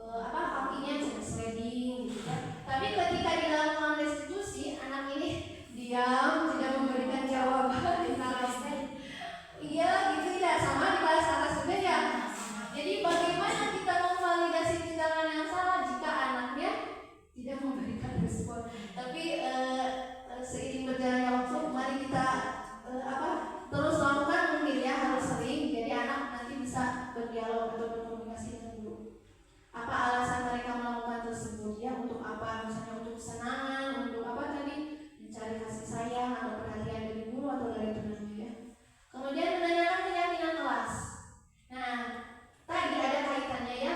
kakinya sliding gitu ya. Tapi ketika dilakukan restitusi, anak ini diam, tidak memberikan jawaban. Iya gitu ya, sama di kelas atas juga ya. Jadi bagaimana kita memvalidasi tindakan yang salah jika anaknya tidak memberikan respon? Tapi seiring berjalannya waktu, mari kita terus lakukan mungkin ya, harus sering. Jadi anak nanti bisa berdialog atau berkomunikasi dengan guru. Apa alasan mereka melakukan tersebut ya? Untuk apa? Misalnya untuk kesenangan, untuk apa tadi? Mencari kasih sayang atau perhatian dari guru atau dari temannya ya. Kemudian menanyakan keyakinan kelas. Nah, tadi ada kaitannya ya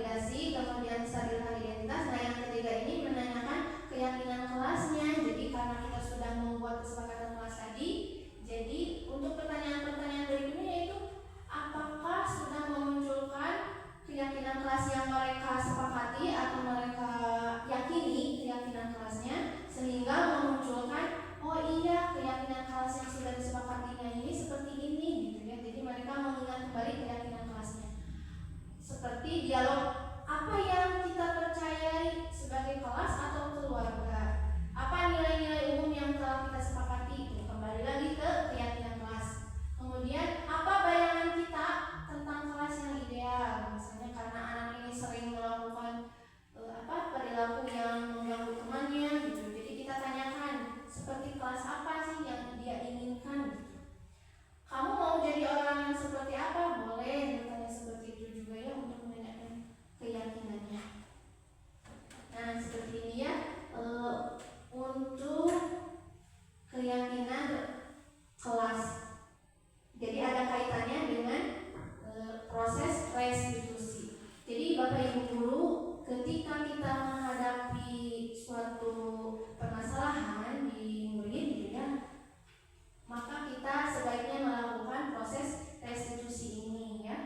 validasi, kemudian stabilitas identitas. Nah yang ketiga ini menanyakan keyakinan kelasnya. Jadi karena kita sudah membuat kesepakatan kelas tadi, jadi untuk pertanyaan-pertanyaan berikutnya yaitu apakah sudah memunculkan keyakinan kelas yang mereka sepakati atau mereka yakini keyakinan kelasnya, sehingga memunculkan oh iya keyakinan kelas yang sudah disepakatinya ini seperti ini gitu ya. Jadi mereka mengingat kembali keyakinan kelasnya. Seperti dialog apa yang kita percayai sebagai kelas atau keluarga, apa nilai-nilai umum yang telah kita sepakati itu, kembali lagi ke keyakinan kelas. Kemudian apa bayangan kita tentang kelas yang ideal, misalnya karena anak ini sering melakukan perilaku yang mengganggu temannya gitu. Jadi kita tanyakan seperti kelas apa sih yang dia inginkan gitu. Kamu mau jadi orang yang seperti apa? Boleh bertanya seperti itu juga ya, untuk menanyakan keyakinannya. Nah seperti ini ya, untuk keyakinan kelas. Jadi ada kaitannya dengan proses restitusi. Jadi Bapak Ibu guru, ketika kita menghadapi suatu permasalahan di murid gitu ya, maka kita sebaiknya melakukan proses restitusi ini ya.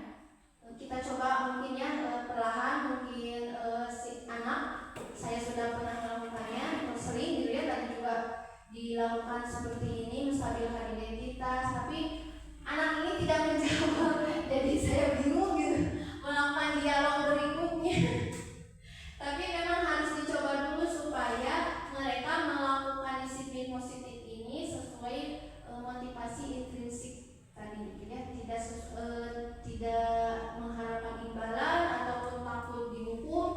Kita coba mungkin ya perlahan, mungkin si anak, saya sudah pernah melakukannya sering gitu ya, tadi juga dilakukan seperti ini, menstabilkan identitas, tapi anak ini tidak menjawab. Jadi saya bingung gitu melakukan dialog berikutnya. Tapi memang harus dicoba dulu supaya mereka melakukan disiplin positif ini sesuai motivasi intrinsik tadi gitu ya, tidak mengharapkan imbalan ataupun takut dihukum.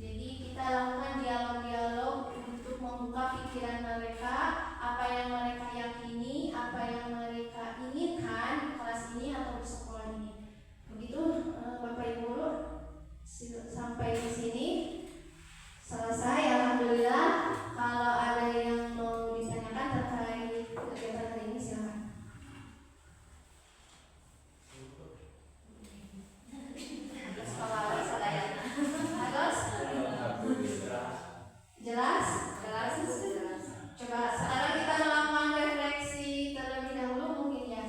Jadi kita lakukan dialog-dialog untuk membuka pikiran mereka, apa yang mereka yakini, apa yang mereka inginkan di kelas ini atau di sekolah ini. Begitu Bapak Ibu guru, sampai di sini selesai, alhamdulillah. Kalau ada yang mau ditanyakan terkait kegiatan hari ini silakan. Jelas? Coba sekarang kita melakukan refleksi terlebih dahulu mungkin ya.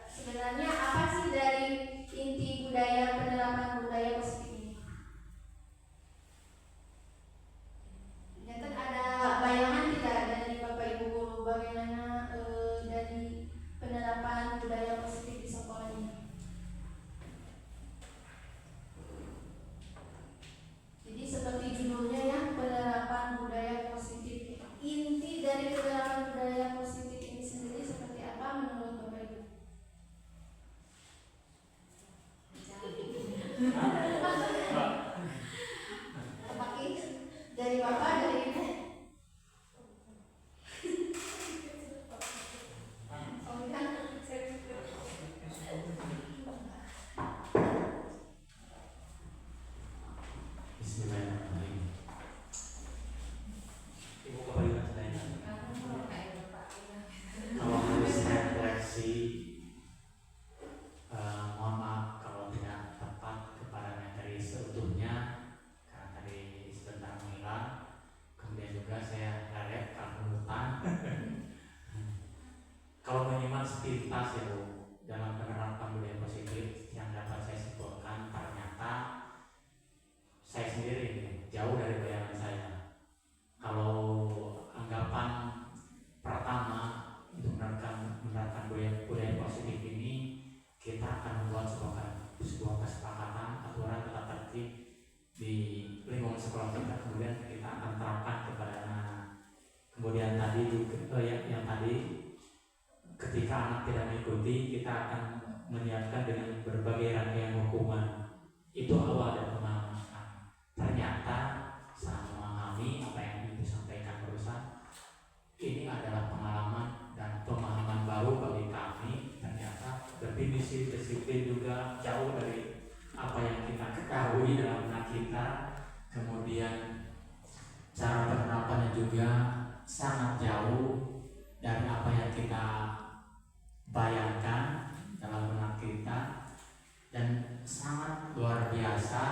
Sebenarnya apa sih dari inti budaya, penerapan budaya positif ini? Nyata ada bayangan tidak dari Bapak Ibu guru bagaimana dari penerapan budaya positif di sekolah ini? Jadi seperti judulnya ya, penerapan budaya positif. Inti dari penerapan budaya positif ini sendiri seperti apa menurut Bapak Ibu? Tebak dari Bapak, dari Ibu? Oh enggak. Bismillahirrahmanirrahim. Ibu kembali ke pertanyaan. Kalau harus refleksi, mohon maaf kalau tidak tepat kepada materi seutuhnya, karena tadi sebentar menghilang. Kemudian juga saya relate karena hutan. Kalau menyimak sepintas ya Bu, dalam penerapan budaya positif yang dapat saya simpulkan, ternyata saya sendiri jauh dari bayangan saya. Kalau anggapan pertama untuk menerapkan budaya positif ini, kita akan membuat sebuah kesepakatan, aturan, tata tertib di lingkungan sekolah kita, kemudian kita akan terapkan kepada anak. Kemudian tadi yang tadi ketika anak tidak mengikuti, kita akan menyiapkan dengan berbagai rangkaian hukuman. Itu awal dari pemahaman. Ternyata saat memahami apa yang Ibu sampaikan barusan, ini adalah pengalaman dan pemahaman baru bagi kami. Ternyata lebih disiplin juga, jauh dari apa yang kita ketahui dalam benak kita. Kemudian cara penerapannya juga sangat jauh dari apa yang kita bayangkan dalam benak kita, dan sangat luar biasa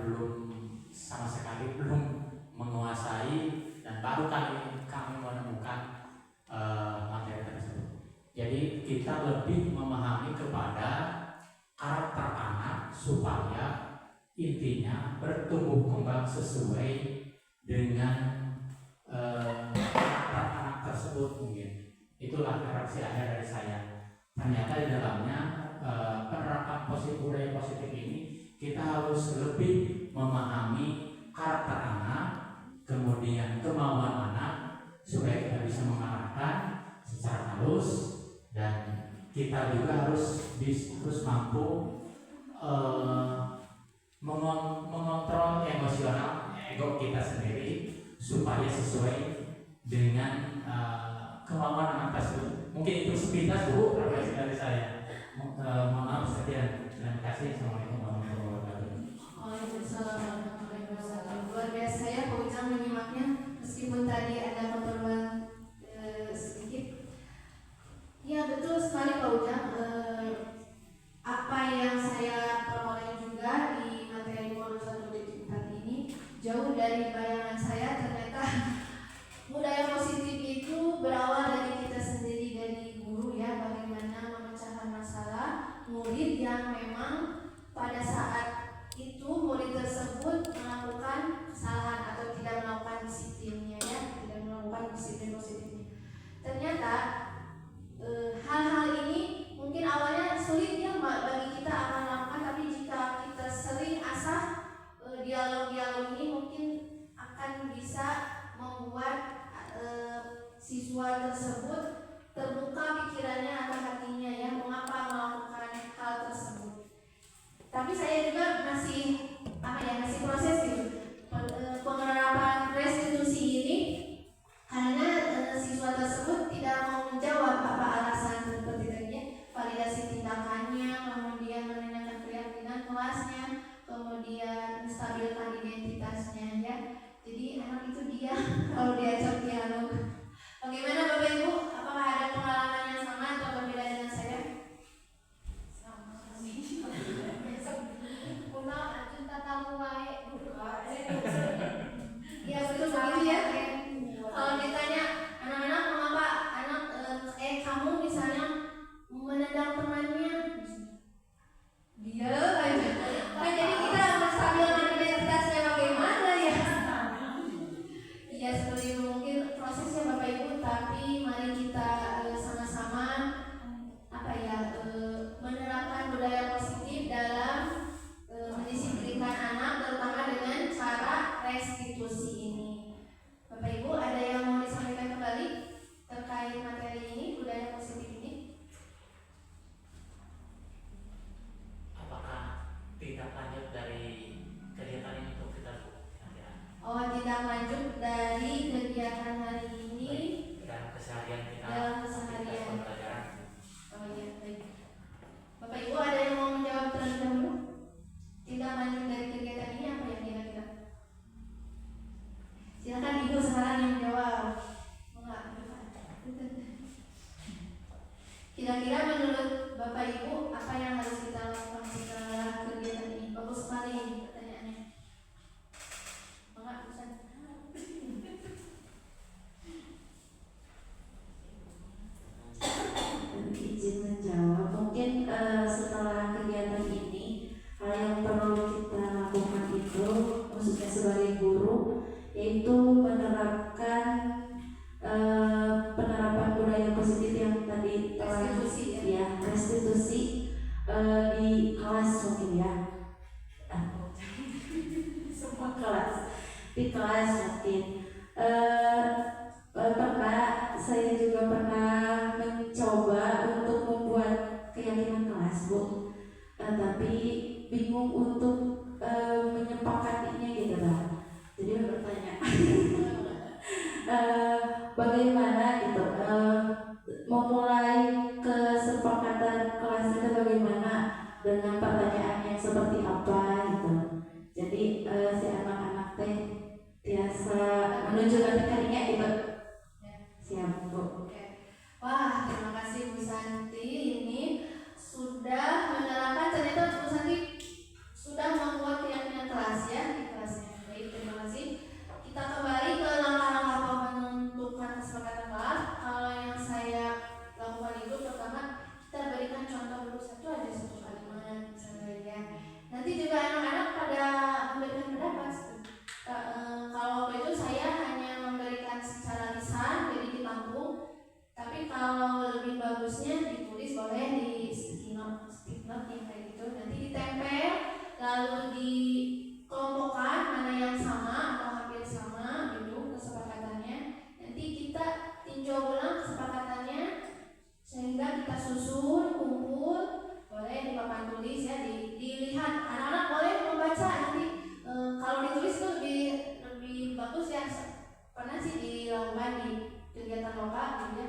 belum sama sekali belum menguasai dan baru kami menemukan materi tersebut. Jadi kita lebih memahami kepada karakter anak supaya intinya bertumbuh kembang sesuai dengan karakter anak tersebut mungkin. Itulah reaksi akhir dari saya. Ternyata di dalamnya penerapan budaya positif ini kita harus lebih memahami karakter anak, kemudian kemauan anak supaya kita bisa mengarahkan secara halus, dan kita juga harus mampu mengontrol emosional ego kita sendiri supaya sesuai dengan kemauan anak tersebut. Mungkin itu sepintas Bu refleksi dari saya. Mohon maaf sekian. Terima kasih. Assalamualaikum warahmatullahi wabarakatuh. Waalaikumsalam warahmatullahi wabarakatuh. Luar biasa ya Pak Ujang menyimaknya, meskipun tadi ada keperluan sedikit. Ya betul sekali Pak Ujang. Apa yang saya peroleh juga di materi modul 1.4 ini jauh dari bayangan saya. Ternyata budaya positif itu berawal dari kita sendiri, dari guru ya, bagaimana memecahkan masalah murid yang memang pada saat itu murid tersebut melakukan kesalahan atau tidak melakukan disiplinnya ya, tidak melakukan disiplin positifnya. Ternyata hal-hal ini mungkin awalnya sulit ya bagi kita akan lakukan, tapi jika kita sering asah dialog-dialog ini mungkin akan bisa membuat siswa tersebut terbuka pikirannya atau hatinya ya, mengapa melakukan hal tersebut. Tapi saya juga masih proses gitu penerapan restitusi ini, karena siswa tersebut tidak mau menjawab apa alasan seperti tadi validasi tindakannya, kemudian menanyakan keyakinan kelasnya, kemudian menstabilkan identitasnya ya. Jadi anak itu dia kalau diajak dialog. Bagaimana Bapak Ibu? Apakah ada pengalaman yang sama atau berbeda dengan saya? Sama. Kuna anjun tatamu wae Ya betul begitu ya. Kalau ditanya anak-anak mengapa kamu misalnya menendang temannya, dia aja. Kan jadi kita menstabilkan identitasnya bagaimana ya? Ya seperti itu mungkin prosesnya Bapak Ibu, tapi mari kita sama-sama menerapkan budaya positif dalam mendisiplinkan anak, terutama dengan cara restitusi ini. Bapak Ibu ada yang mau disampaikan kembali terkait materi ini, budaya positif ini? Apakah tindak lanjut dari kegiatan ini untuk kita Bu? Oh, tindak lanjut dari kegiatan hari ini Dalam keseharian kita. dalam keseharian. Pembelajaran. Oh iya, baik. Bapak Ibu ada yang mau menjawab terlebih dahulu? Tindak lanjut dari kegiatan ini apa ya kira-kira? Silakan Ibu sekarang yang menjawab. Kira-kira menurut Bapak Ibu apa yang harus kita lakukan setelah kegiatan ini? Bagus sekali pertanyaannya. Enggak, Ustaz. Izin menjawab, mungkin setelah kegiatan ini hal yang perlu kita lakukan itu khususnya sebagai guru yaitu menerapkan penerapan budaya positif yang tadi telah restitusi di kelas mungkin ya, semua kelas di kelas mungkin. Saya juga pernah mencoba untuk membuat keyakinan kelas Bu, tapi bingung untuk menyepakatinya gitu Pak. Jadi bertanya bagaimana gitu memulai kesepakatan kelas itu bagaimana dengan pertanyaan yang seperti apa gitu. Jadi si anak-anak teh biasa menunjukkan kalinya gitu. Siap Bu. Oke. Wah, terima kasih Bu Santi. Ini sudah menerapkan, ternyata Bu Santi sudah membuat keyakinan kelas ya. yang kayak gitu. Nanti ditempel, lalu dikelompokkan mana yang sama atau hampir sama gitu kesepakatannya. Nanti kita tinjau ulang kesepakatannya sehingga kita susun, kumpul, boleh di papan tulis ya, dilihat. Anak-anak boleh membaca nanti. Kalau ditulis tuh lebih bagus ya. Pernah sih dilakukan di kegiatan lokal gitu ya.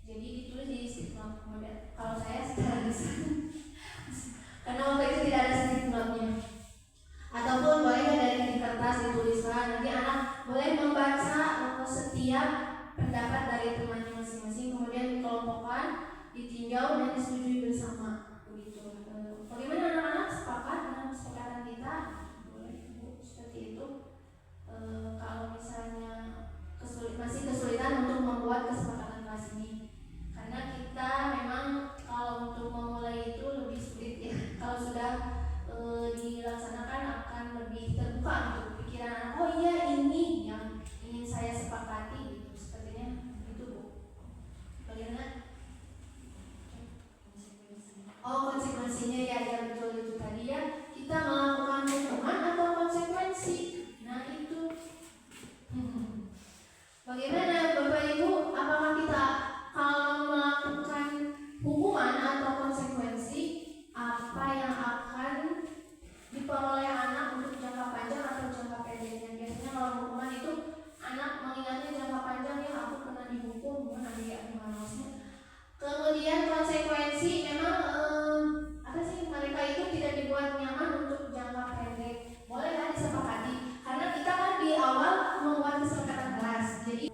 Jadi ditulis di stick note. Kalau saya secara lisan karena waktu itu tidak ada stick note-nya. Ataupun boleh dari di kertas dituliskan. Nanti anak boleh membaca setiap pendapat dari temannya masing-masing, kemudian dikelompokkan, ditinjau dan disetujui bersama. Begitu. Bagaimana anak-anak sepakat dengan kesepakatan kita? Boleh Bu, seperti itu. Kalau misalnya masih kesulitan untuk membuat kesepakatan kelas ini, karena kita memang kalau untuk memulai itu lebih sulit ya. Kalau sudah dilaksanakan akan lebih terbuka gitu pikiran anak. Oh iya, ini yang ingin saya sepakati gitu. Sepertinya itu Bu. Bagaimana? Oh, konsekuensinya ya betul itu tadi ya. Kita melakukan hukuman atau konsekuensi. Nah itu. Bagaimana Bapak Ibu? Apakah kita kalau melakukan hukuman atau konsekuensi, apa yang akan diperoleh anak untuk jangka panjang atau jangka pendek? Biasanya kalau hukuman itu anak mengingatnya jangka panjang ya, aku pernah dihukum, nanti maksudnya. Kemudian konsekuensi memang apa sih, mereka itu tidak dibuat nyaman untuk jangka pendek. Bolehlah disepakati karena kita kan di awal membuat kesepakatan kelas. Jadi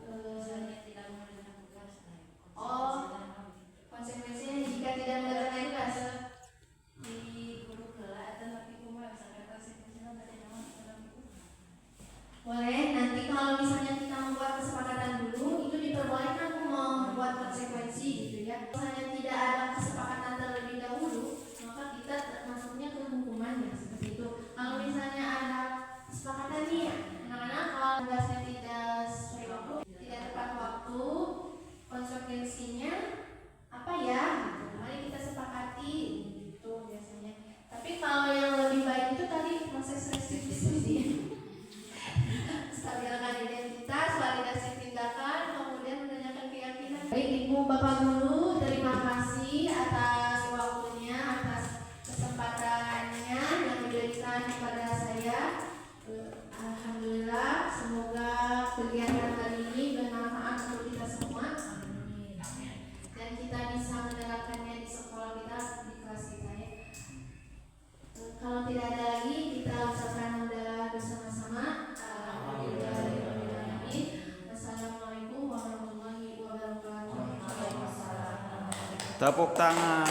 konsekuensinya jika tidak mengerjakan tugas di guru kelas atau tapi kumar misalkan konsekuensinya boleh. Nanti kalau misalnya kita membuat kesepakatan dulu, itu diperbolehkan membuat konsekuensi gitu ya. Misalnya tidak ada kesepakatan terlebih dahulu, maka kita masuknya ke hukumannya seperti itu. Kalau misalnya ada kesepakatan nih anak-anak, kalau tugasnya tidak sesuai waktu, tidak tepat waktu, konsekuensinya apa ya gitu. Mari kita sepakati gitu biasanya. Tapi kalau yang lebih baik itu tadi proses restitusi, stabilkan identitas, validasi tindakan, kemudian menanyakan keyakinan. Baik Ibu Bapak Guru, terima kasih atas waktunya, atas kesempatannya yang diberikan kepada saya. Alhamdulillah, semoga kegiatan kali ini bermanfaat untuk kita semua. Dan kita bisa menerapkannya di sekolah kita, di kelas kita ya. Kalau tidak ada lagi, kita ucapkan hamdalah bersama-sama. Alhamdulillahirrahmanirrahim. Wassalamualaikum warahmatullahi wabarakatuh. Tepuk tangan.